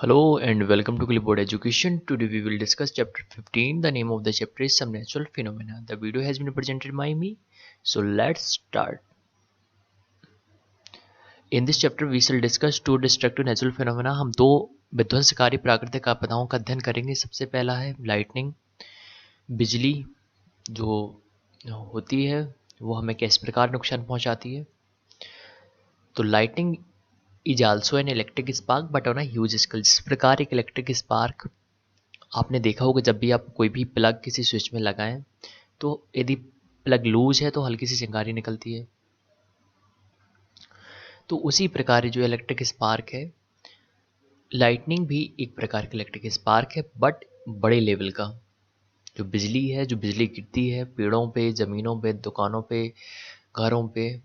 Hello and welcome to Clipboard Education. Today we will discuss chapter 15. The name of the chapter is Some Natural Phenomena. The video has been presented by me. So let's start. In this chapter we shall discuss two destructive natural phenomena. हम दो विध्वंसकारी प्राकृतिक आपदाओं का अध्ययन करेंगे. सबसे पहला है लाइटनिंग. बिजली जो होती है वो हमें किस प्रकार नुकसान पहुंचाती है. तो lightning is also an electric spark but on a huge scale. जिस प्रकार एक इलेक्ट्रिक स्पार्क आपने देखा होगा जब भी आप कोई भी प्लग किसी स्विच में लगाएं तो यदि प्लग लूज है तो हल्की सी चिंगारी निकलती है. तो उसी प्रकार जो इलेक्ट्रिक स्पार्क है, लाइटनिंग भी एक प्रकार का इलेक्ट्रिक स्पार्क है बट बड़े लेवल का. जो बिजली है, जो बिजली गिरती है पेड़ों पे, ज़मीनों पे, दुकानों पे, घरों पे,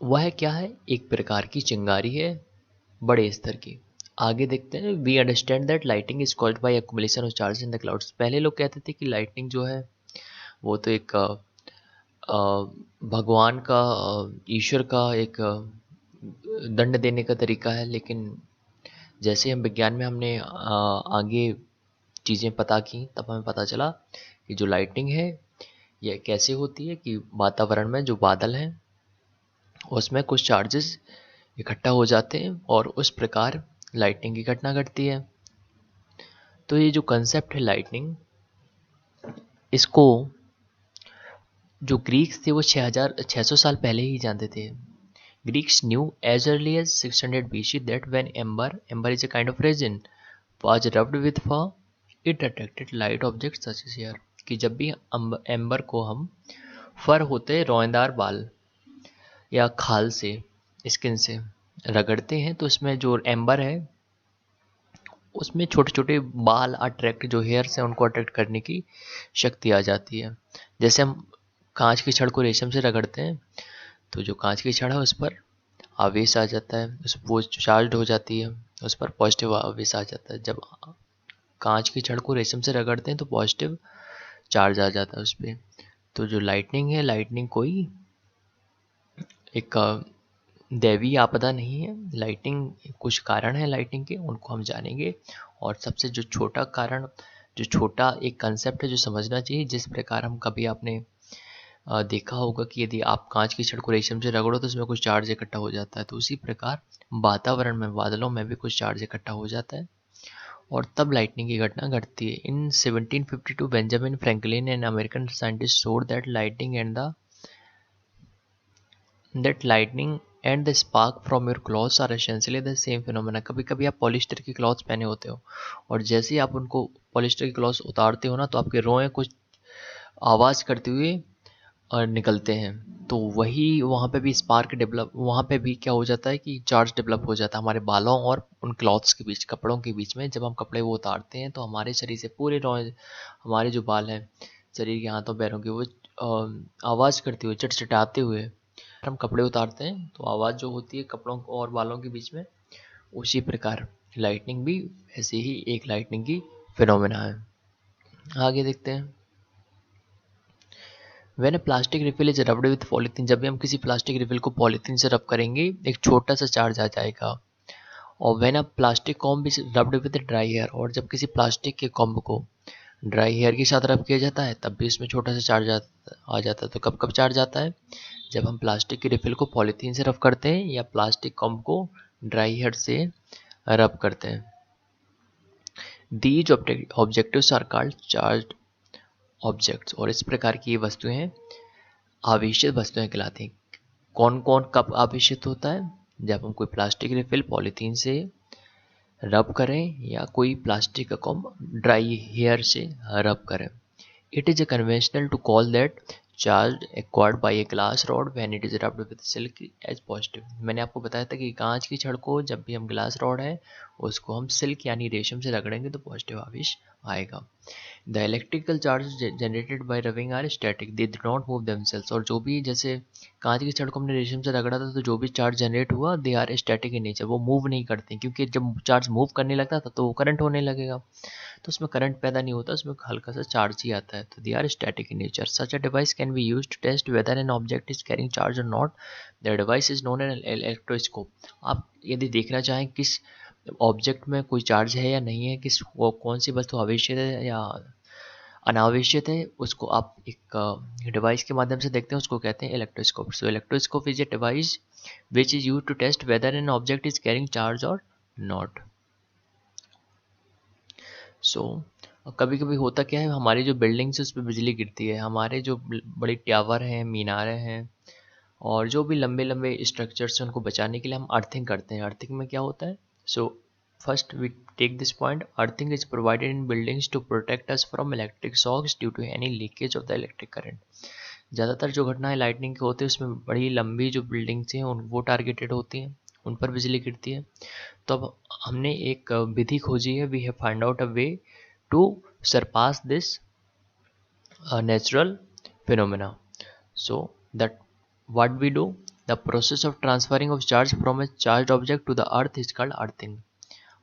वह क्या है, एक प्रकार की चिंगारी है बड़े स्तर की. आगे देखते हैं. We understand that lightning is called by accumulation of charge in the clouds. पहले लोग कहते थे कि लाइटनिंग जो है वो तो एक भगवान का, ईश्वर का एक दंड देने का तरीका है. लेकिन जैसे हम विज्ञान में हमने आगे चीज़ें पता की तब हमें पता चला कि जो लाइटनिंग है यह कैसे होती है कि वातावरण में जो बादल हैं उसमें कुछ चार्जेस इकट्ठा हो जाते हैं और उस प्रकार लाइटनिंग की घटना घटती है. तो ये जो कंसेप्ट है लाइटनिंग, इसको जो ग्रीक्स थे वो 600 साल पहले ही जानते थे. Greeks knew as early as 600 BC that when ember is a kind of resin, was rubbed with fire, it attracted light objects such as hair. कि जब भी एम्बर को हम फर होते रोएदार बाल या खाल से, स्किन से रगड़ते हैं तो इसमें जो एम्बर है उसमें छोटे छोटे बाल अट्रैक्ट, जो हेयर्स हैं उनको अट्रैक्ट करने की शक्ति आ जाती है. जैसे हम कांच की छड़ को रेशम से रगड़ते हैं तो जो कांच की छड़ है उस पर आवेश आ जाता है, उस वो चार्ज हो जाती है, उस पर पॉजिटिव आवेश आ जाता है. जब कांच की छड़ को रेशम से रगड़ते हैं तो पॉजिटिव चार्ज आ जाता है उस पर. तो जो लाइटनिंग है, लाइटनिंग कोई एक दैवीय आपदा नहीं है. लाइटनिंग कुछ कारण है लाइटनिंग के, उनको हम जानेंगे. और सबसे जो छोटा कारण, जो छोटा एक कंसेप्ट है जो समझना चाहिए, जिस प्रकार हम कभी आपने देखा होगा कि यदि आप कांच की छड़ को रेशम से रगड़ो तो उसमें कुछ चार्ज इकट्ठा हो जाता है. तो उसी प्रकार वातावरण में, बादलों में भी कुछ चार्ज इकट्ठा हो जाता है और तब लाइटनिंग की घटना घटती है. In 1752 Benjamin Franklin an American scientist showed that lightning and the spark from your clothes are essentially the same phenomena. कभी कभी आप पॉलिस्टर की क्लॉथ्स पहने होते हो और जैसे ही आप उनको पॉलिस्टर की क्लॉथ्स उतारते हो ना तो आपके रोए कुछ आवाज़ करते हुए और निकलते हैं. तो वही वहाँ पे भी स्पार्क डेवलप, वहाँ पे भी क्या हो जाता है कि चार्ज डेवलप हो जाता है हमारे बालों और उन क्लॉथ्स के बीच, कपड़ों के बीच में. जब हम कपड़े वो उतारते हैं तो हमारे शरीर से पूरे हमारे जो बाल हैं शरीर के, हाथों पैरों के, वो आवाज़ करते हुए, चटचटाते हुए हम कपड़े उतारते हैं तो आवाज़ जो होती है कपड़ों और बालों के बीच में, उसी प्रकार लाइटनिंग भी ऐसे ही एक लाइटनिंग की फिनोमेना है. आगे देखते हैं. When a plastic refill is rubbed with polythene. जब भी हम किसी प्लास्टिक रिफिल को पॉलीथीन से रब करेंगे एक छोटा सा चार्ज आ जाएगा. और when a plastic comb is rubbed with dry hair. और जब किसी प्लास्टिक के कॉम्ब को ड्राई हेयर के साथ रब किया जाता है तब भी इसमें छोटा सा चार्ज आ जाता है. तो कब कब चार्ज आता है? जब हम प्लास्टिक की रिफिल को पॉलीथीन से रब करते हैं या प्लास्टिक कॉम्ब को ड्राई हेयर से रब करते हैं. These objectives are called charged objects. और इस प्रकार की ये वस्तुएं आवेशित वस्तुएं कहलाती हैं. कौन कौन कब आवेशित होता है? जब हम कोई प्लास्टिक रिफिल पॉलीथीन से रब करें या कोई प्लास्टिक का कॉम्ब ड्राई हेयर से रब करें. It is a conventional to call that charge acquired by a glass rod when it is rubbed with silk as positive. मैंने आपको बताया था कि कांच की छड़ को जब भी हम ग्लास रॉड है उसको हम सिल्क यानी रेशम से रगड़ेंगे तो पॉजिटिव आवेश आएगा। The electrical charge generated by rubbing are static, they do not move themselves. और जो भी जैसे कांच की छड़ को हमने रेशम से रगड़ा था तो जो भी चार्ज जनरेट हुआ they are static in nature, वो मूव नहीं करते, क्योंकि जब चार्ज मूव करने लगता था तो वो करंट होने लगेगा, तो उसमें करंट पैदा नहीं होता, उसमें हल्का सा चार्ज ही आता है, तो they are static in nature. Such a device can be used to test whether an object is carrying charge और not. The device is known an electroscope. आप यदि देखना चाहें किस ऑब्जेक्ट में कोई चार्ज है या नहीं है, किस कौन सी वस्तु आवेशित है या अनावेशित है, उसको आप एक डिवाइस के माध्यम से देखते हैं, उसको कहते हैं electroscope. So electroscope is a device which is use to test whether an object is carrying charge और नॉट। सो कभी कभी होता क्या है, हमारी जो बिल्डिंग्स है उस पर बिजली गिरती है, हमारे जो बड़े टावर हैं, मीनारें हैं, और जो भी लंबे लंबे स्ट्रक्चर्स हैं उनको बचाने के लिए हम अर्थिंग करते हैं। अर्थिंग में क्या होता है? So first we take this point, earthing is provided in buildings to protect us from electric shocks due to any leakage of the electric current. ज़्यादातर जो घटनाएं लाइटनिंग की होती है उसमें बड़ी लंबी जो बिल्डिंग्स हैं उन वो टारगेटेड होती हैं, उन पर बिजली गिरती है। तो अब हमने एक विधि खोजी है, we have find out a way to surpass this natural phenomena. So that what we do, the process of transferring of charge from a charged object to the earth is called earthing.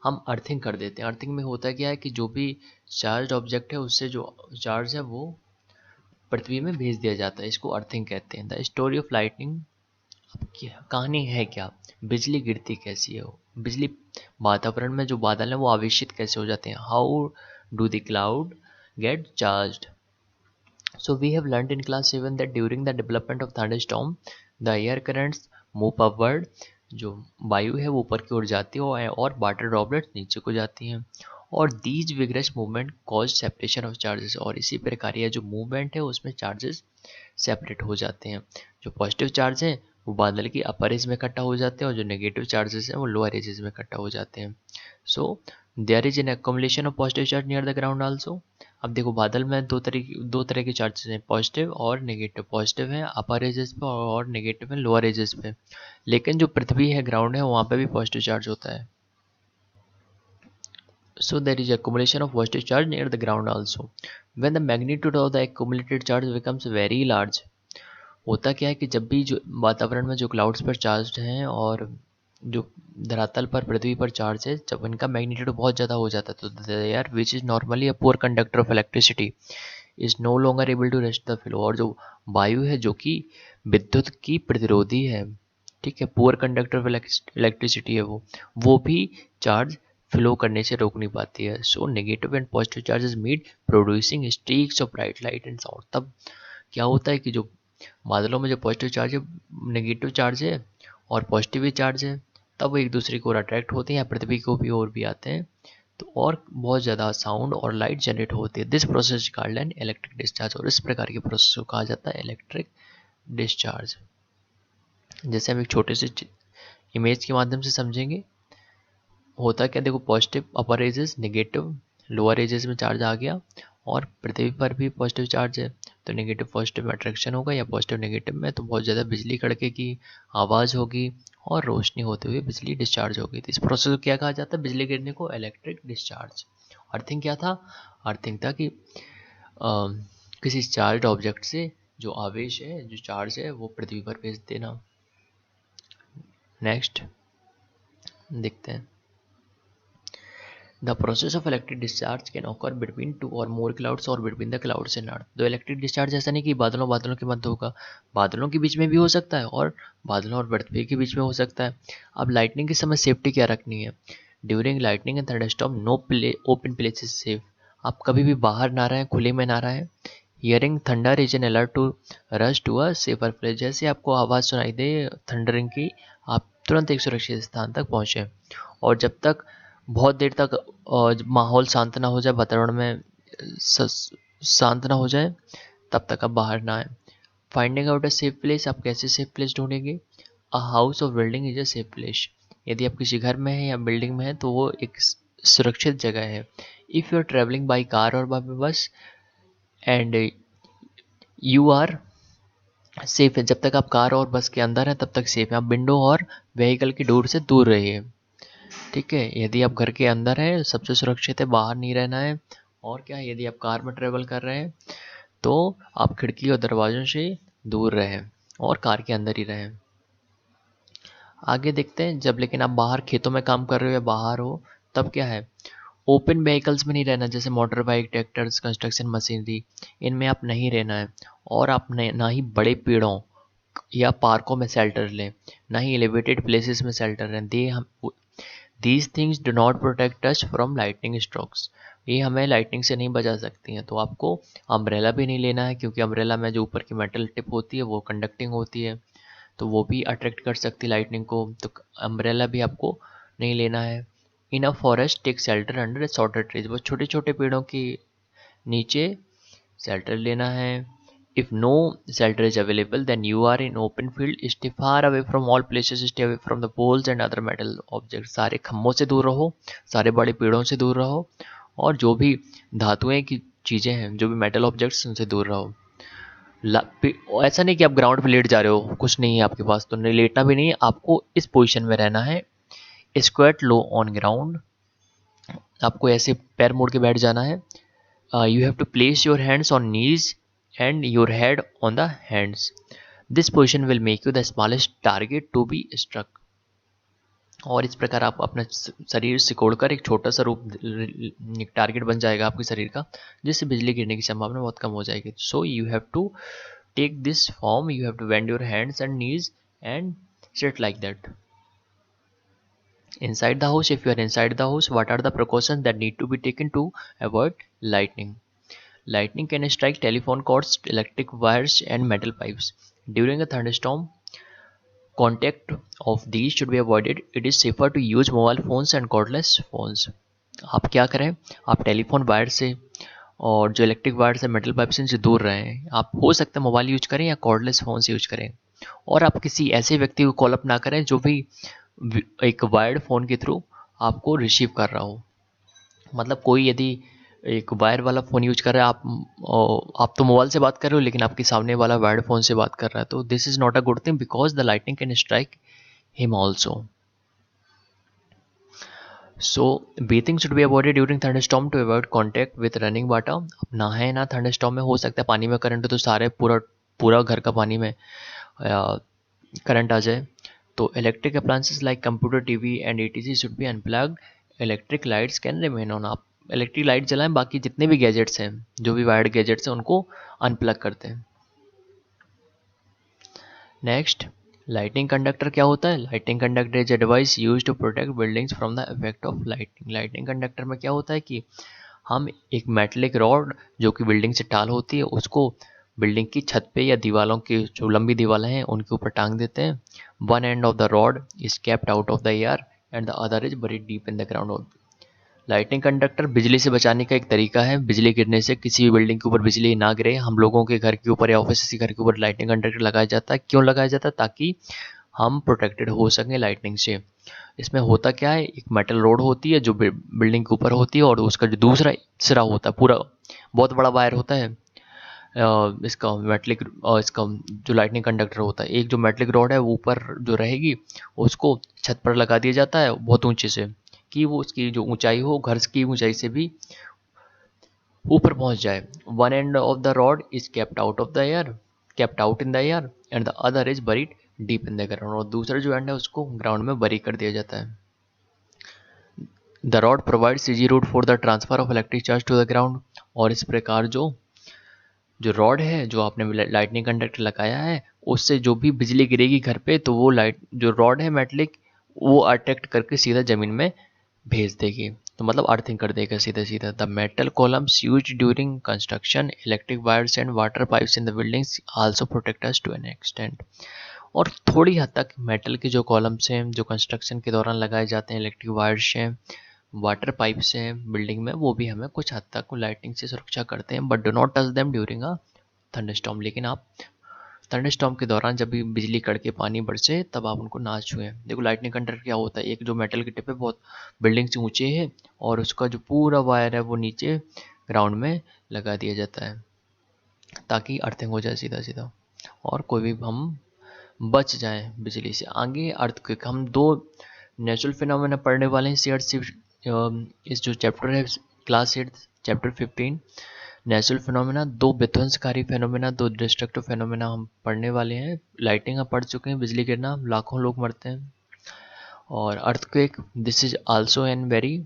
हम earthing कर देते हैं। Earthing में होता क्या है कि जो भी चार्ज ऑब्जेक्ट है उससे जो चार्ज है वो पृथ्वी में भेज दिया जाता है, इसको अर्थिंग कहते हैं। द स्टोरी ऑफ लाइटनिंग, कहानी है क्या, बिजली गिरती कैसी है, बिजली वातावरण में जो बादल है वो आवेशित कैसे हो जाते हैं, how do the cloud get charged. So we have learned in class 7 that during the development of thunderstorm, the air currents move upward. जो वायु है वो ऊपर की ओर जाती है और वाटर ड्रॉपलेट्स नीचे को जाती हैं, और these vigorous movement cause separation of charges. और इसी प्रकार यह जो मूवमेंट है उसमें चार्जेस सेपरेट हो जाते हैं। जो पॉजिटिव चार्ज है वो बादल की अपर एज में इकट्ठा हो जाते हैं और जो नेगेटिव चार्जेस हैं वो लोअर एजेस में इकट्ठा हो जाते हैं। So there is an accumulation of positive charge near the ground also. अब देखो बादल में दो तरह के चार्जेस हैं, पॉजिटिव और नेगेटिव। पॉजिटिव है अपर एजेस पे और नेगेटिव है लोअर एजेस पे, लेकिन जो पृथ्वी है, ग्राउंड है, वहाँ पे भी पॉजिटिव चार्ज होता है। So there is accumulation of positive charge near the ground also. When the magnitude of the accumulated charge becomes very large, होता क्या है कि जब भी जो वातावरण में जो क्लाउड्स पर चार्ज हैं और जो धरातल पर पृथ्वी पर चार्ज है, जब इनका मैग्नीट्यूड बहुत ज़्यादा हो जाता है तो air which is normally a poor conductor of electricity is no longer able to rest the flow. और जो वायु है जो कि विद्युत की प्रतिरोधी है, ठीक है, पुअर कंडक्टर ऑफ इलेक्ट्रिसिटी है, वो भी चार्ज फ्लो करने से रोक नहीं पाती है। So negative and positive charges meet producing streaks of bright light and sound. तब क्या होता है कि जो बादलों में जो पॉजिटिव चार्ज है, नेगेटिव चार्ज है और पॉजिटिव भी चार्ज है, तब वो एक दूसरे की ओर अट्रैक्ट होते हैं या पृथ्वी को भी और भी आते हैं, तो और बहुत ज़्यादा साउंड और लाइट जनरेट होती है। This process called an electric discharge. और इस प्रकार के प्रोसेस को कहा जाता है इलेक्ट्रिक डिस्चार्ज। जैसे हम एक छोटे से इमेज के माध्यम से समझेंगे, होता क्या, देखो पॉजिटिव अपर एजेस, नेगेटिव लोअर एजेस में चार्ज आ गया, और पृथ्वी पर भी पॉजिटिव चार्ज है, तो नेगेटिव पॉजिटिव में अट्रैक्शन होगा या पॉजिटिव नेगेटिव में, तो बहुत ज़्यादा बिजली कड़के की आवाज़ होगी और रोशनी होते हुए बिजली डिस्चार्ज होगी। तो इस प्रोसेस को क्या कहा जाता है, बिजली गिरने को इलेक्ट्रिक डिस्चार्ज। अर्थिंग क्या था, अर्थिंग था कि किसी चार्ज ऑब्जेक्ट से जो आवेश है, जो चार्ज है, वो पृथ्वी पर भेज देना। नेक्स्ट देखते हैं। The process of electric discharge can occur between two or more clouds or between the clouds and earth। तो इलेक्ट्रिक डिस्चार्ज ऐसा नहीं कि बादलों बादलों के मध्य होगा, बादलों के बीच में भी हो सकता है और बादलों और पृथ्वी के बीच में हो सकता है। अब लाइटनिंग के समय सेफ्टी क्या रखनी है, during lightning and thunderstorm no open place is safe. आप कभी भी बाहर ना रहें, खुले में ना रहें। Hearing thunder is an alert to rush to a safer place. जैसे आपको आवाज़ सुनाई दे थंडरिंग की, आप तुरंत एक सुरक्षित स्थान तक पहुँचें, और जब तक बहुत देर तक माहौल शांत ना हो जाए, वातावरण में शांत ना हो जाए, तब तक आप बाहर ना आए। Finding out a safe place, आप कैसे सेफ प्लेस ढूंढेंगे, अ हाउस और building is a safe place. यदि आप किसी घर में हैं या बिल्डिंग में हैं तो वो एक सुरक्षित जगह है। If you are travelling by car और by bus and you are safe है, जब तक आप कार और बस के अंदर हैं तब तक सेफ है, आप विंडो और व्हीकल की डोर से दूर रहिए। ठीक है, यदि आप घर के अंदर हैं सबसे सुरक्षित है, बाहर नहीं रहना है, और क्या है, यदि आप कार में ट्रेवल कर रहे हैं तो आप खिड़की और दरवाजों से दूर रहें और कार के अंदर ही रहें। आगे देखते हैं, जब लेकिन आप बाहर खेतों में काम कर रहे हो या बाहर हो, तब क्या है, ओपन व्हीकल्स में नहीं रहना, जैसे motor bike, tractors, construction machinery, इनमें आप नहीं रहना है। और आप ना ही बड़े पेड़ों या पार्कों में शेल्टर लें, ना ही एलिवेटेड प्लेसेस में शेल्टर लें। These things do not protect us from lightning strokes. ये हमें लाइटनिंग से नहीं बचा सकती हैं। तो आपको अम्ब्रेला भी नहीं लेना है, क्योंकि अम्ब्रेला में जो ऊपर की मेटल टिप होती है वो कंडक्टिंग होती है, तो वो भी अट्रैक्ट कर सकती है लाइटनिंग को। तो अम्ब्रेला भी आपको नहीं लेना है। In a forest take shelter under shorter trees, वो छोटे छोटे पेड़ों के नीचे शेल्टर लेना है। If no shelter is available then you are in open field, stay far away from all places, stay away from the poles and other metal object. सारे खम्भों से दूर रहो, सारे बड़े पेड़ों से दूर रहो, और जो भी धातुएं की चीज़ें हैं, जो भी मेटल ऑब्जेक्ट्स, उनसे दूर रहो। ऐसा नहीं कि आप ग्राउंड पे लेट जा रहे हो, कुछ नहीं है आपके पास, तो नहीं लेटना भी नहीं है, आपको इस पोजीशन में रहना है। स्क्वाट लो ऑन ग्राउंड, आपको ऐसे पैर मोड़ के बैठ जाना है। You have to place your hands on knees and your head on the hands. This position will make you the smallest target to be struck. और इस प्रकार आप अपना शरीर सिकोड़कर एक छोटा सा रूप, एक टारगेट बन जाएगा आपके शरीर का, जिससे बिजली गिरने की संभावना बहुत कम हो जाएगी। So you have to take this form, you have to bend your hands and knees and sit like that. Inside the house, if you are inside the house, what are the precautions that need to be taken to avoid lightning? Lightning can strike telephone cords, electric wires and metal pipes. During a thunderstorm, contact of these should be avoided. It is safer to use mobile phones and cordless phones. आप क्या करें, आप telephone wire से और जो electric wire से, metal pipe से, इनसे दूर रहें। आप हो सकता है मोबाइल यूज करें या कॉर्डलेस फ़ोन से यूज करें। और आप किसी ऐसे व्यक्ति को कॉल अप ना करें जो भी एक वायर्ड फ़ोन के थ्रू आपको रिसीव कर रहा हो। मतलब कोई यदि एक वायर वाला फ़ोन यूज कर रहा है, आप तो मोबाइल से बात कर रहे हो, लेकिन आपके सामने वाला वायर्ड फ़ोन से बात कर रहा है, तो this is not a good thing, because the lightning can strike him also. So bathing should be avoided during thunderstorm to avoid contact with running water. अब नहाए ना थंडरस्टॉर्म में, हो सकता है पानी में करंट हो तो सारे पूरा घर का पानी में करंट आ जाए। तो electric appliances like computer, TV and etc should be unplugged. Electric lights can remain on. आप इलेक्ट्रिक लाइट जलाएं, बाकी जितने भी गैजेट्स हैं, जो भी वायर्ड गैजेट्स हैं, उनको अनप्लग करते हैं। नेक्स्ट, लाइटिंग कंडक्टर क्या होता है? Lighting conductor is a device used to protect buildings from the effect of lighting. Lighting conductor में क्या होता है कि हम एक मेटलिक रॉड जो कि बिल्डिंग से टाल होती है, उसको बिल्डिंग की छत पे या दीवारों की जो लंबी दीवारें हैं उनके ऊपर टांग देते हैं। One end of the rod is kept out of the air and the other is buried deep in the ground. Lighting conductor बिजली से बचाने का एक तरीका है। बिजली गिरने से किसी भी बिल्डिंग के ऊपर बिजली ना गिरे, हम लोगों के घर के ऊपर या ऑफिस के घर के ऊपर लाइटिंग कंडक्टर लगाया जाता है। क्यों लगाया जाता है? ताकि हम प्रोटेक्टेड हो सकें लाइटनिंग से। इसमें होता क्या है, एक मेटल रोड होती है जो बिल्डिंग के ऊपर होती है, और उसका जो दूसरा सिरा होता है, पूरा बहुत बड़ा वायर होता है, इसका मेटलिक, इसका जो लाइटनिंग कंडक्टर होता है, एक जो मेटलिक रॉड है वो ऊपर जो रहेगी, उसको छत पर लगा दिया जाता है बहुत ऊंचे से, कि वो उसकी जो ऊंचाई हो घर की ऊंचाई से भी ऊपर पहुंच जाए। One end of the rod is kept out of the air, kept out in the air and the other is buried deep in the ground. और दूसरा जो एंड है उसको ग्राउंड में बरी कर दिया जाता है। The rod provides easy route for the transfer of electric charge to the ground. और इस प्रकार जो जो रॉड है, जो आपने लाइटनिंग कंडक्टर लगाया है, उससे जो भी बिजली गिरेगी घर पे, तो वो लाइट जो रॉड है मेटलिक, वो अट्रैक्ट करके सीधा ज़मीन में भेज देगी, तो मतलब अर्थिंग कर देगा सीधा सीधा। The metal columns use during construction, electric wires and water pipes in the buildings also protect us to an extent. और थोड़ी हद तक मेटल के जो कॉलम्स हैं, जो कंस्ट्रक्शन के दौरान लगाए जाते हैं, इलेक्ट्रिक वायर्स हैं, वाटर पाइप्स हैं बिल्डिंग में, वो भी हमें कुछ हद तक लाइटिंग से सुरक्षा करते हैं। But do not touch them during a thunderstorm. लेकिन आप थंडरस्टॉर्म के दौरान जब भी बिजली कड़के पानी बरसे, तब आप उनको ना छुएं। देखो लाइटनिंग कंडक्टर क्या होता है, एक जो मेटल के टिप है बहुत बिल्डिंग से ऊंचे है, और उसका जो पूरा वायर है वो नीचे ग्राउंड में लगा दिया जाता है, ताकि अर्थिंग हो जाए सीधा सीधा, और कोई भी हम बच जाएं बिजली से। आगे अर्थक्वेक, हम दो नेचुरल फिनोमेना पढ़ने वाले हैं इस जो चैप्टर है क्लास 8 चैप्टर 15 नेचुरल फिनोमेना, 2 विध्वंसकारी फिनोमेना, 2 डिस्ट्रक्टिव फिनोमेना हम पढ़ने वाले हैं। लाइटिंग हम पढ़ चुके हैं, बिजली गिरना, लाखों लोग मरते हैं। और earthquake, this is also an very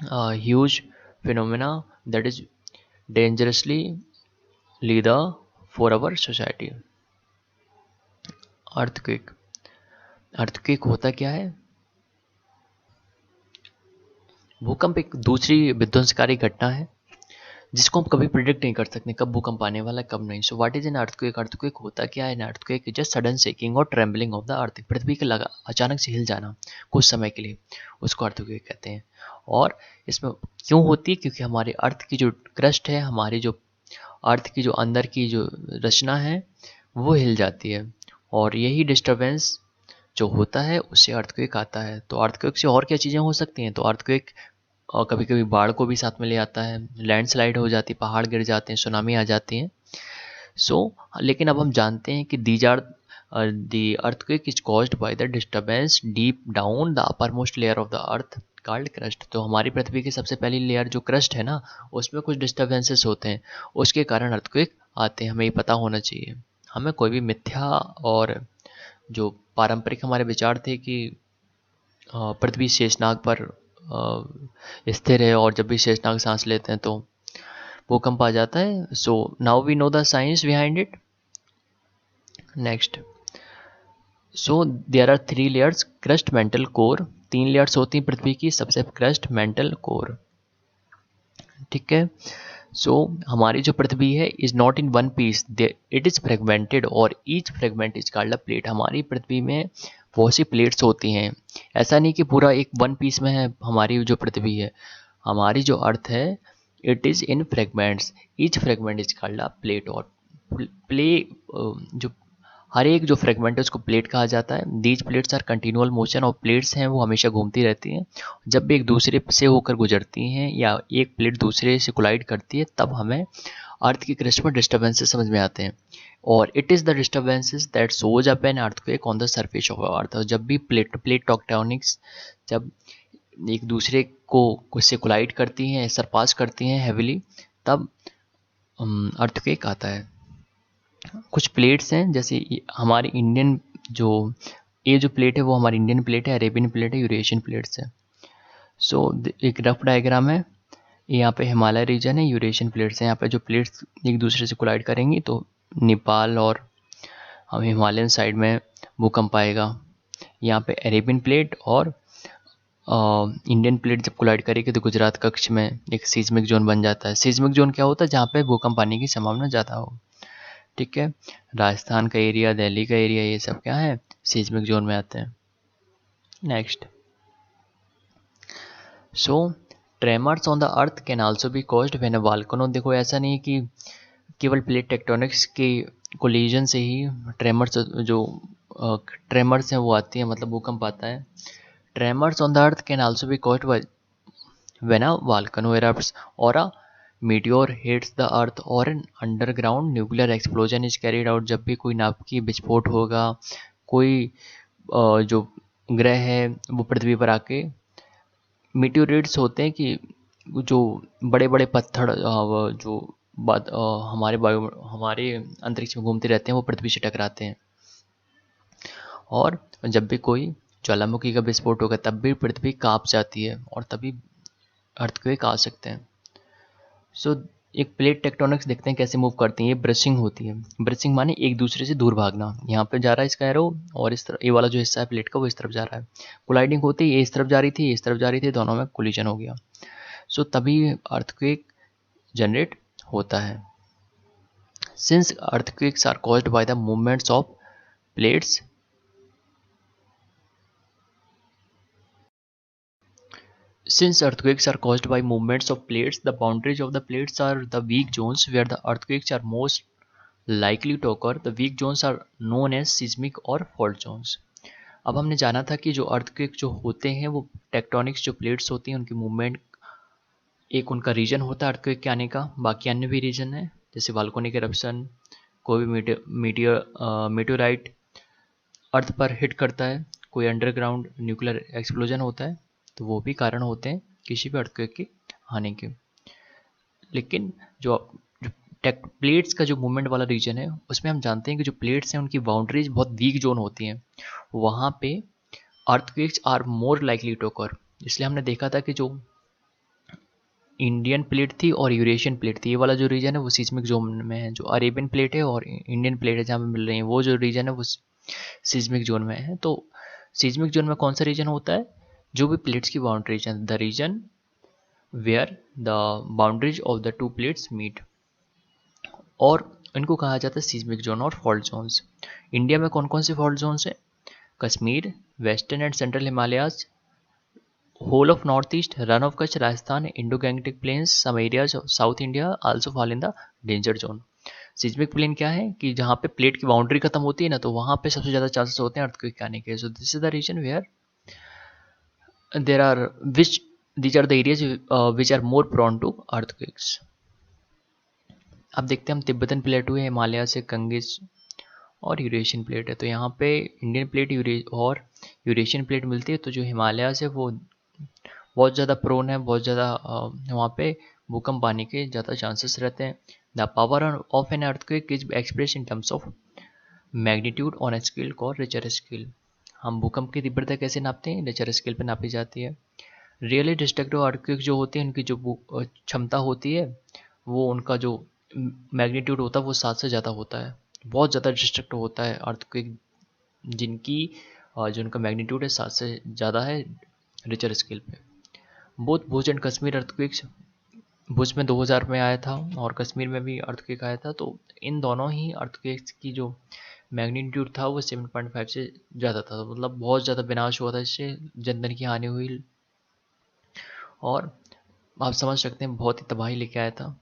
huge phenomena that is dangerously leader for our society. Earthquake, earthquake होता क्या है? भूकंप एक दूसरी विध्वंसकारी घटना है जिसको हम कभी प्रिडिक्ट नहीं कर सकते कब भूकंप आने वाला है कब नहीं। So what is an earthquake? Earthquake होता क्या है? An earthquake is just sudden shaking और ट्रेम्बलिंग ऑफ द अर्थ, पृथ्वी के लगा अचानक से हिल जाना कुछ समय के लिए, उसको अर्थक्वेक कहते हैं। और इसमें क्यों होती है? क्योंकि हमारे अर्थ की जो क्रस्ट है, हमारी जो अर्थ की जो अंदर की जो रचना है वो हिल जाती है, और यही डिस्टर्बेंस जो होता है उससे अर्थक्वेक आता है। तो अर्थक्वेक से और क्या चीज़ें हो सकती हैं? तो अर्थक्वेक और कभी कभी बाढ़ को भी साथ में ले आता है, लैंडस्लाइड हो जाती है, पहाड़ गिर जाते हैं, सुनामी आ जाती है। सो लेकिन अब हम जानते हैं कि these are the earthquake is caused by the disturbance deep down the upper most layer of the earth called crust. तो हमारी पृथ्वी की सबसे पहली लेयर जो क्रस्ट है ना, उसमें कुछ डिस्टर्बेंसेस होते हैं, उसके कारण अर्थक्वेक आते हैं। हमें ये पता होना चाहिए। हमें कोई भी मिथ्या और जो पारंपरिक हमारे विचार थे कि पृथ्वी शेषनाग पर स्थिर है और जब भी शेषनाग सांस लेते हैं तो भूकंप आ जाता है। So now we know the science behind it. Next, so there are 3 layers, crust, mantle, core. 3 layers होती हैं पृथ्वी की, सबसे क्रस्ट, मेंटल, कोर। ठीक है। सो हमारी जो पृथ्वी है is not in one piece, it is fragmented और each fragment is called a plate. हमारी पृथ्वी में बहुत सी प्लेट्स होती हैं, ऐसा नहीं कि पूरा एक वन पीस में है हमारी जो पृथ्वी है। हमारी जो अर्थ है it is in fragments, each fragment is called a plate. और प्ले जो हर एक जो फ्रेगमेंट है उसको प्लेट कहा जाता है। These plates are continual motion, और प्लेट्स हैं वो हमेशा घूमती रहती हैं। जब भी एक दूसरे से होकर गुजरती हैं या एक प्लेट दूसरे से कोलाइड करती है तब हमें अर्थ की क्रस्ट में डिस्टर्बेंसेस समझ में आते हैं। और it is the disturbances that shows up an earthquake on the surface of earth. जब भी प्लेट प्लेट टेक्टोनिक्स जब एक दूसरे को से कोलाइड करती हैं, सरपास करती हैं हेविली, तब अर्थक्वेक आता है। कुछ प्लेट्स हैं जैसे हमारी इंडियन जो ये जो प्लेट है वो हमारी इंडियन प्लेट है, अरेबियन प्लेट है, यूरेशियन प्लेट्स है। सो एक रफ डायग्राम है, यहाँ पे हिमालय रीजन है, यूरेशियन प्लेट्स हैं। यहाँ पे जो प्लेट्स एक दूसरे से कोलाइड करेंगी तो नेपाल और हम हिमालयन साइड में भूकंप आएगा। यहाँ पे अरेबियन प्लेट और इंडियन प्लेट जब कोलाइड करेगी तो गुजरात कक्ष में एक सीस्मिक जोन बन जाता है। सीस्मिक जोन क्या होता है? जहाँ पे भूकंप आने की संभावना ज़्यादा हो। ठीक है। राजस्थान का एरिया, दिल्ली का एरिया, ये सब क्या है? सीस्मिक जोन में आते हैं। Next, so tremors on the earth can also be caused when a volcano. देखो ऐसा नहीं कि केवल प्लेट टेक्टोनिक्स के कोलिजन से ही ट्रेमर्स जो ट्रेमर्स हैं वो आती है, मतलब भूकंप आता है। Tremors on the earth can also be caused when a volcano erupts और अ meteor hits the earth और an underground nuclear explosion is carried out। जब भी कोई नाभिकीय विस्फोट होगा, कोई जो ग्रह है वो पृथ्वी पर आके, मीटियोरेट्स होते हैं कि जो बड़े बड़े पत्थर जो हमारे अंतरिक्ष में घूमते रहते हैं वो पृथ्वी से टकराते हैं। और जब भी कोई ज्वालामुखी का विस्फोट होगा तब भी पृथ्वी कांप जाती है और तभी अर्थक्वेक आ सकते हैं। सो एक प्लेट टेक्टोनिक्स देखते हैं कैसे मूव करती हैं। ये ब्रशिंग होती है। ब्रशिंग माने एक दूसरे से दूर भागना। यहाँ पे जा रहा है इसका एरो और इस तरफ ये वाला जो हिस्सा है प्लेट का वो इस तरफ जा रहा है। कोलाइडिंग होती है, ये इस तरफ जा रही थी, ये इस तरफ जा रही थी, दोनों में कोलिजन हो गया। सो तभी अर्थक्वेक जनरेट होता है। Since earthquakes are caused by the movements of plates, since earthquakes are caused by movements of plates, the boundaries of the plates are the weak zones where the earthquakes are most likely to occur. The weak zones are known as seismic or fault zones. अब हमने जाना था कि जो earthquake जो होते हैं वो टेक्टोनिक्स जो प्लेट्स होती हैं उनकी मूवमेंट एक उनका रीजन होता है अर्थक्वेक के आने का। बाकी अन्य भी रीजन है जैसे वोल्केनिक एरप्शन, कोई भी मीटियोराइट अर्थ पर हिट करता है, कोई अंडरग्राउंड न्यूक्लियर एक्सप्लोजन होता है, तो वो भी कारण होते हैं किसी भी अर्थक्वेक के आने के। लेकिन जो जो प्लेट्स का जो मूवमेंट वाला रीजन है उसमें हम जानते हैं कि जो प्लेट्स हैं उनकी बाउंड्रीज बहुत वीक जोन होती हैं, वहाँ पे earthquakes are more likely to occur। इसलिए हमने देखा था कि जो इंडियन प्लेट थी और यूरेशियन प्लेट थी, ये वाला जो रीजन है वो सिस्मिक जोन में है। जो अरेबियन प्लेट है और इंडियन प्लेट है जहाँ पे मिल रही है, वो जो रीजन है वो सिस्मिक जोन में है। तो सिस्मिक जोन में कौन सा रीजन होता है? जो भी प्लेट्स की बाउंड्रीज हैं, the region where the boundaries of the two plates meet, और इनको कहा जाता है सिस्मिक जोन और फॉल्ट जोन्स। इंडिया में कौन कौन से फॉल्ट जोन्स हैं? Kashmir, western and central Himalayas, whole of northeast, run of Kutch, Rajasthan, Indo-Gangetic plains, some areas of South India also fall in the danger zone। Seismic plane क्या है कि जहाँ पे प्लेट की बाउंड्री खत्म होती है ना, तो वहाँ पे सबसे ज़्यादा चांसेस होते हैं अर्थक्वेक आने के। So this is the region where there are which these are the areas which are more prone to earthquakes. अब देखते हैं हम तिब्बतन प्लेटू है, हिमालय से गंगेस और यूरेशियन प्लेट है। तो यहाँ पे इंडियन प्लेट और यूरेशियन प्लेट मिलती है, तो जो हिमालय से वो बहुत ज़्यादा प्रोन है, बहुत ज़्यादा वहाँ पे भूकंप आने के ज़्यादा चांसेस रहते हैं। The power of an earthquake is express in terms of magnitude on a scale called Richter scale. हम भूकंप की तीव्रता कैसे नापते हैं? रिचर स्केल पे नापी जाती है। रियली डिस्ट्रक्टिव अर्थक्वेक जो होती है, उनकी जो क्षमता होती है, वो उनका जो मैग्नीट्यूड होता है वो 7 से ज़्यादा होता है। बहुत ज़्यादा डिस्ट्रक्टिव होता है अर्थक्वेक जिनकी जो उनका मैग्नीट्यूड है 7 से ज़्यादा है रिचर स्केल पे। Both Bhuj and Kashmir earthquakes, Bhuj में 2000 में आया था और कश्मीर में भी अर्थक्वेक आया था। तो इन दोनों ही अर्थक्वेक्स की जो मैग्नीट्यूड था वो 7.5 से ज़्यादा था। तो मतलब बहुत ज़्यादा विनाश हुआ था, इससे जनधन की हानि हुई और आप समझ सकते हैं बहुत ही तबाही लेके आया था।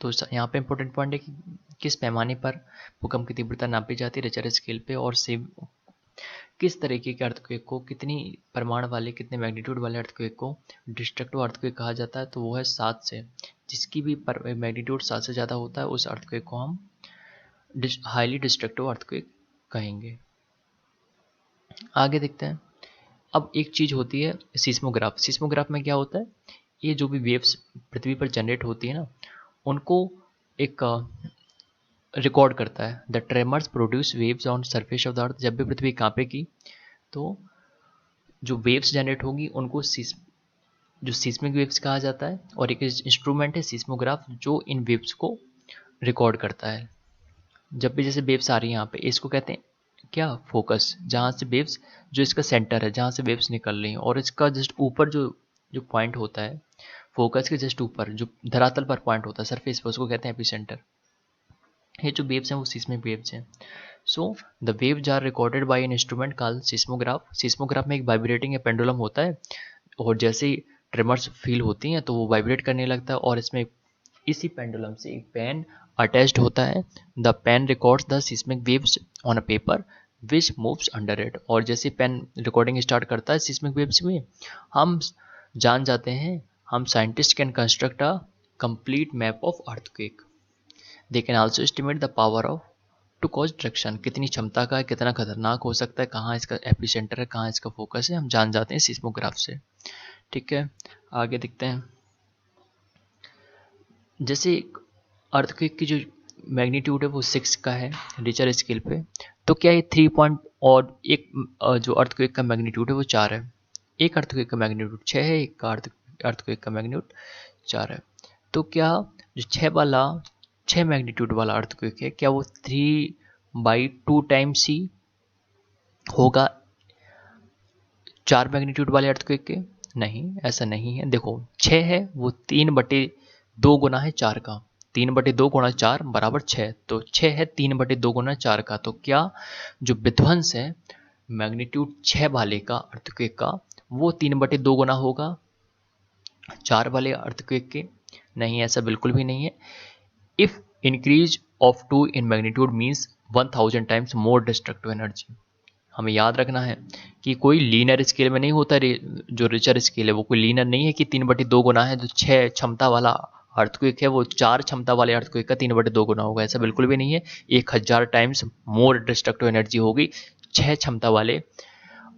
तो यहाँ पे इम्पोर्टेंट पॉइंट है कि किस पैमाने पर भूकंप की तीव्रता नापी जाती है रिचर स्केल पे, और से किस तरीके के अर्थक्वेक को, कितनी परिमाण वाले, कितने मैग्नीट्यूड वाले अर्थक्वेक को डिस्ट्रक्टिव अर्थक्वेक कहा जाता है। तो वो है 7 से, जिसकी भी मैग्नीट्यूड 7 से ज़्यादा होता है उस अर्थक्वेक को हम हाईली डिस्ट्रक्टिव अर्थक्वेक कहेंगे। आगे देखते हैं। अब एक चीज़ होती है सिस्मोग्राफ। सिस्मोग्राफ में क्या होता है? ये जो भी वेव्स पृथ्वी पर जनरेट होती है ना, उनको एक रिकॉर्ड करता है। The tremors produce waves on surface of the अर्थ। जब भी पृथ्वी कांपेगी तो जो वेव्स जनरेट होंगी उनको जो सिस्मिक वेव्स कहा जाता है, और एक इंस्ट्रूमेंट है सिस्मोग्राफ जो इन वेव्स को रिकॉर्ड करता है। जब भी जैसे वेव्स आ रही है यहाँ पे, इसको कहते हैं क्या? फोकस। जहाँ से वेव्स, जो इसका सेंटर है जहाँ से वेव्स निकल रही हैं, और इसका जस्ट ऊपर जो जो पॉइंट होता है, फोकस के जस्ट ऊपर जो धरातल पर पॉइंट होता है सरफेस पर, उसको कहते हैं एपिसेंटर। ये जो वेव्स हैं वो सिस्मिक वेव्स हैं। So the waves are recorded by an instrument called seismograph. Seismograph में एक वाइब्रेटिंग या पेंडुलम होता है, और जैसे ही ट्रेमर्स फील होती हैं तो वो वाइब्रेट करने लगता है, और इसमें इसी पेंडुलम से एक पेन अटैच्ड होता है। The pen records the seismic waves on a paper which moves under it. और जैसे पेन रिकॉर्डिंग स्टार्ट करता है सिस्मिक वेव्स में, हम जान जाते हैं, हम scientist can construct a complete map of earthquake. They can also estimate the power of to cause destruction. कितनी क्षमता का है, कितना खतरनाक हो सकता है, कहाँ इसका एपिसेंटर है, कहाँ इसका फोकस है, हम जान जाते हैं सिस्मोग्राफ से। ठीक है, आगे देखते हैं। जैसे अर्थक्वेक की जो मैग्नीट्यूड है वो 6 का है रिचर स्केल पे, तो क्या ये 3 पॉइंट और एक जो अर्थक्वेक का मैग्नीट्यूड है वो 4 है। एक अर्थक्वेक का मैग्नीट्यूड 6 है, एक का अर्थक्वेक का मैग्नीट्यूड 4 है। तो क्या जो 6 मैग्नीट्यूड वाला अर्थक्वेक है, क्या वो 3/2 टाइम्स ही होगा 4 मैग्नीट्यूड वाले अर्थक्वेक के? नहीं, ऐसा नहीं है। देखो 6 है वो 3/2 गुना है 4 का। 3/2 गुणा 4 बराबर 6, तो 6 है 3/2 गुना 4 का। तो क्या जो विध्वंस है मैग्नीट्यूड 6 वाले का अर्थक्वेक का, वो 3/2 गुना होगा 4 वाले अर्थक्वेक के? नहीं, ऐसा बिल्कुल भी नहीं है। If increase of 2 in magnitude means 1000 times more destructive energy. हमें याद रखना है कि कोई लीनियर स्केल में नहीं होता। जो रिचर स्केल है वो कोई लीनियर नहीं है कि 3/2 गुना है, जो 6 क्षमता वाला अर्थक्वेक है वो 4 क्षमता वाले अर्थक्वेक का 3/2 गुना होगा, ऐसा बिल्कुल भी नहीं है। 1000 टाइम्स मोर डिस्ट्रक्टिव एनर्जी होगी 6 क्षमता वाले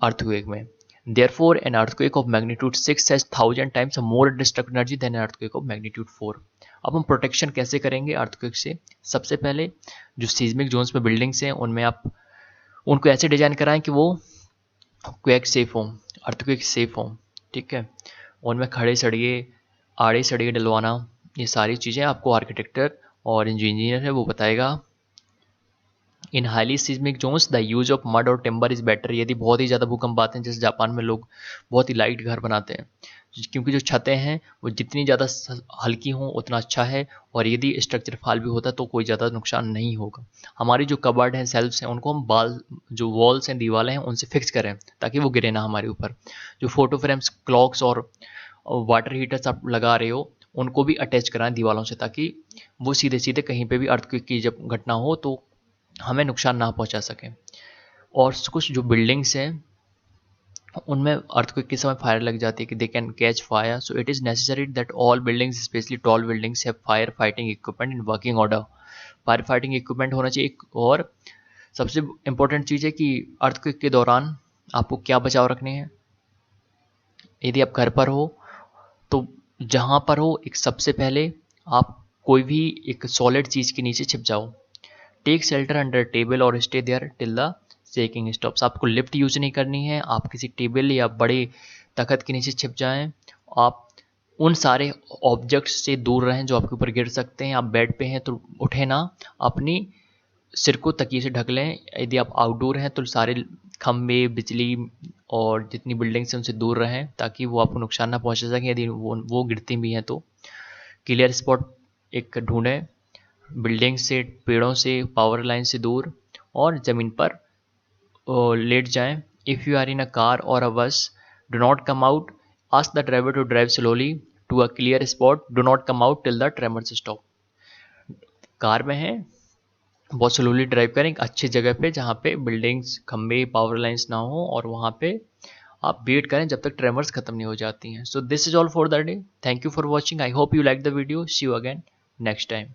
अर्थक्वेक में। Therefore, an earthquake of magnitude 6 has 1000 times more destructive energy than an earthquake of magnitude 4. अब हम प्रोटेक्शन कैसे करेंगे अर्थक्वेक से? सबसे पहले जो सीज्मिक जोन्स में बिल्डिंग्स हैं उनमें आप उनको ऐसे डिजाइन कराएं कि वो क्वेक सेफ हों, अर्थक्वेक सेफ हों, ठीक है। उनमें खड़े सरिये, आड़े सरिये डलवाना, ये सारी चीज़ें आपको आर्किटेक्टर और इंजीनियर है वो बताएगा। In highly seismic zones the use of mud और टिम्बर इज बेटर। यदि बहुत ही ज़्यादा भूकंप आते हैं, जैसे जापान में लोग बहुत ही लाइट घर बनाते हैं, क्योंकि जो छतें हैं वो जितनी ज़्यादा हल्की हों उतना अच्छा है, और यदि स्ट्रक्चर फाल भी होता है तो कोई ज़्यादा नुकसान नहीं होगा। हमारी जो कबर्ड हैं, सेल्फ्स हैं, उनको हम जो वॉल्स हैं, दीवारें हैं, उनसे फिक्स करें ताकि वो गिरे ना हमारे ऊपर। जो फोटो फ्रेम्स, क्लॉक्स और वाटर हीटर्स आप लगा रहे हो उनको भी अटैच कराएं दीवारों से, ताकि वो सीधे सीधे कहीं पे भी अर्थक्वेक की जब घटना हो तो हमें नुकसान ना पहुंचा सकें। और कुछ जो बिल्डिंग्स हैं उनमें अर्थक्वेक के समय फायर लग जाती है कि they can catch fire, so it is necessary that all buildings specially tall buildings have fire fighting equipment in working order. Fire fighting equipment होना चाहिए। और सबसे इम्पोर्टेंट चीज़ है कि अर्थक्वेक के दौरान आपको क्या बचाव रखने हैं। यदि आप घर पर हो तो जहाँ पर हो एक सबसे पहले आप कोई भी एक सॉलिड चीज़ के नीचे छिप जाओ। टेक शेल्टर अंडर टेबल और stay there till the shaking stops. आपको लिफ्ट यूज नहीं करनी है, आप किसी टेबल या बड़े तख्त के नीचे छिप जाएं। आप उन सारे ऑब्जेक्ट्स से दूर रहें जो आपके ऊपर गिर सकते हैं। आप बेड पे हैं तो उठे ना, अपनी सिर को तकिए से ढक लें। यदि आप आउटडोर हैं तो सारे खंबे, बिजली और जितनी बिल्डिंग्स हैं उनसे दूर रहें ताकि वो आपको नुकसान ना पहुंचा सकें यदि वो गिरती भी हैं तो। क्लियर स्पॉट एक ढूंढें, बिल्डिंग से, पेड़ों से, पावर लाइन से दूर, और ज़मीन पर लेट जाएं। If you are in a car और a bus, do not come out, ask the driver to drive slowly to a clear spot, do not come out till the tremors stop. Car में हैं, बहुत slowly drive करें एक अच्छी जगह पे जहाँ पे बिल्डिंग्स, खंबे, पावर लाइंस ना हो, और वहाँ पे आप वेट करें जब तक ट्रेमर्स खत्म नहीं हो जाती हैं। So this is all for the day. Thank you for watching. I hope you like the video. See you again next time.